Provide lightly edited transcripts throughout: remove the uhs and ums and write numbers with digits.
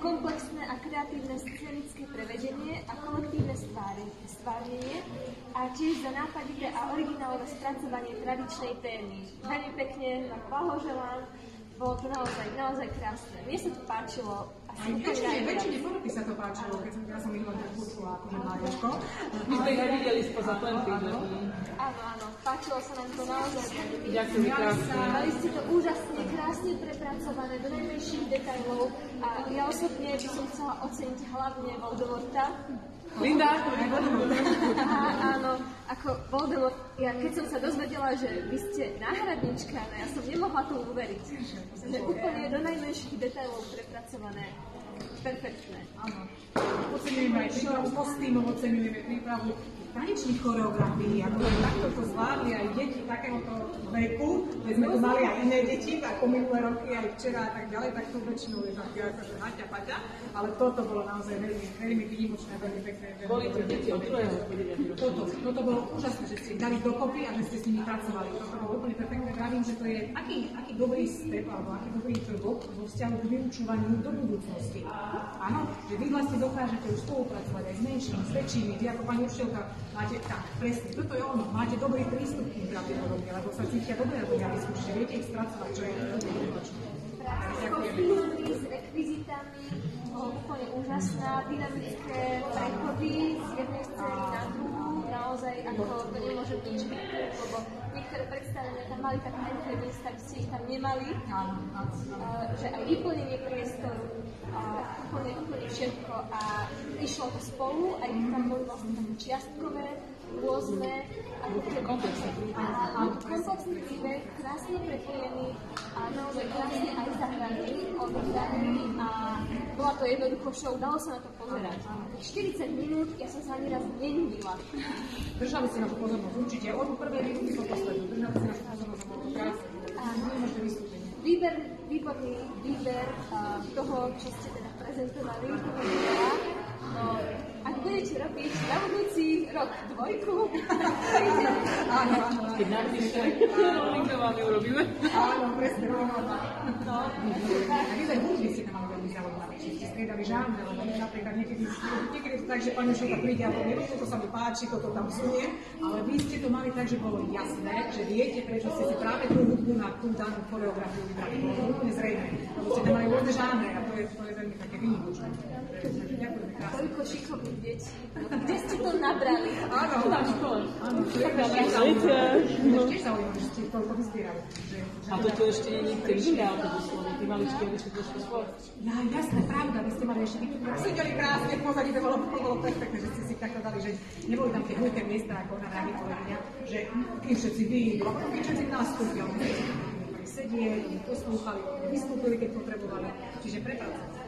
komplexné a kreatívne scenické prevedenie a kolektívne stvárnenie a tiež za nápadité a originálne spracovanie tradičnej témy. Veľmi pekne vám blahoželám, bolo to naozaj krásne. Mne sa to páčilo. Väčšine ponuky sa to páčilo, keď som ich len počula, akože mláďačko. My sme ich videli spoza plenty. Áno, páčilo sa nám to naozaj. Ďakujem krásne. Mali ste to úžasne, krásne prepracované do najmenších detailov a ja osobne by som chcela oceniť hlavne Voldemorta. Linda? Áno, ako Voldemort, keď som sa dozvedela, že vy ste náhradnička, ja som nemohla tomu uveriť. Že úplne do najmenších detailov prepracované. Perfektné. Áno. Oceňujeme aj prípravu kostýmov, oceňujeme prípravu tanečných choreografií, ako takto to zvládli aj deti takéhoto veku, veď sme tu mali aj iné deti, ako minulé roky, aj včera a tak ďalej, tak to väčšinou je také akože haťa, paťa, ale toto bolo naozaj veľmi výnimočné, veľmi pekné. Boli to deti od druhého Toto bolo úžasné, že ste ich dali dokopy a že ste s nimi pracovali. Toto bolo úplne perfektné. Vravím, že to je aký dobrý step, alebo aký dobrý prvok vo vzťahu k vyučovaniu do budúcnosti. Áno, že vy vlastne dokážete už spolupracovať aj s menšími, s väčšími, vy ako pani učiteľka máte, tak, presne, toto je ono, máte dobrý prístup k tým pravdepodobne, lebo sa cítia dobre na tom javisku, že viete ich spracovať, čo je výnimočné. S rekvizitami, úplne úžasná, dynamické prechody z jednej scény na druhú, naozaj ako to nemôže byť nič vykrúť, lebo niektoré predstavenia tam mali také entry miesta, kde ste ich tam nemali, že aj vyplnenie priestoru, úplne všetko a išlo to spolu, aj tam boli vlastne také čiastkové, rôzne, komplexný príbeh, krásne prepojený a naozaj krásne aj zahraný, odhraný a bola to jednoducho show, dalo sa na to pozerať. 40 minút, ja som sa ani raz nenudila. Držali si na to pozornosť, určite, od prvej minúty po poslednú, držali si na to pozornosť, bolo to krásne. Nemôžete vystúpenie. Výborný výber toho, čo ste teda prezentovali, toho videa. No, ak budete robiť na budúci rok dvojku, áno. Keď napíšte, linkovaný urobíme. Áno, presne, rovno. A vy aj hudby ste tam mali veľmi zaujímavé, či ste striedali žánre, lebo napríklad niekedy to tak, že pani učiteľka príde a povie, toto sa mi páči, toto tam znie, ale vy ste to mali tak, že bolo jasné, že viete, prečo ste si práve tú hudbu na tú danú choreografiu vybrali. Bolo to úplne zrejme, lebo ste tam mali rôzne žánre a to je veľmi také výnimočné. Ďakujeme krásne. Toľko šikovných detí. Kde ste to nabrali? Áno, Na škole. áno. Tiež zaujímavé, že ste toľko vyzbierali. A toto ešte nie je tie iné autobusy, tí maličké vyšli trošku skôr. Ja, jasné, pravda, vy ste mali ešte sedeli krásne v pozadí, to bolo perfektné, že ste si takto dali, že neboli tam tie hluché miesta, ako na rádi kolegyňa, že kým všetci vyjdú, a keď všetci nastúpili, sedieť, poslúchali, vystúpili, keď potrebovali, čiže prepracovali.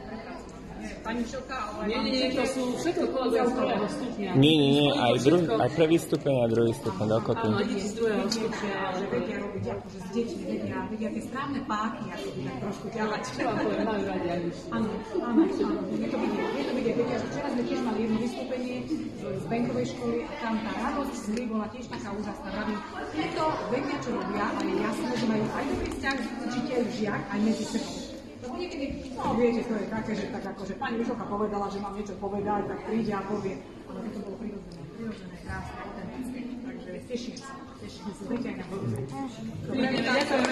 Pani Čelka, ale... Nie, to sú všetko kolegovia z prvého stupňa. Nie, aj prvý stupeň a druhý stupeň dokopy. Áno, deti z druhého stupňa. Že vedia robiť akože s deťmi, vedia tie správne páky, ako by tak trošku ťahať. Čo vám poviem, majú radi aj už. Áno, je to vidieť. Vedia, že včera sme tiež mali jedno vystúpenie z Benkovej školy a tam tá radosť z hry bola tiež taká úžasná. Pravím, títo vedia, čo robia a je jasné, že majú aj dobrý vzťah učiteľ, žiak aj medzi sebou. Lebo niekedy, viete, to je také, že tak akože pani Mišovka povedala, že mám niečo povedať, tak príde a povie. Ale to bolo prirodzené, krásne, autentické. Takže teším sa. Príďte aj na budúce.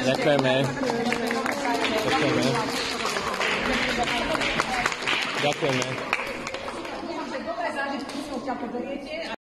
Ďakujeme. Ďakujeme. Dúfam, že dobré zážitky som ťa poberiete.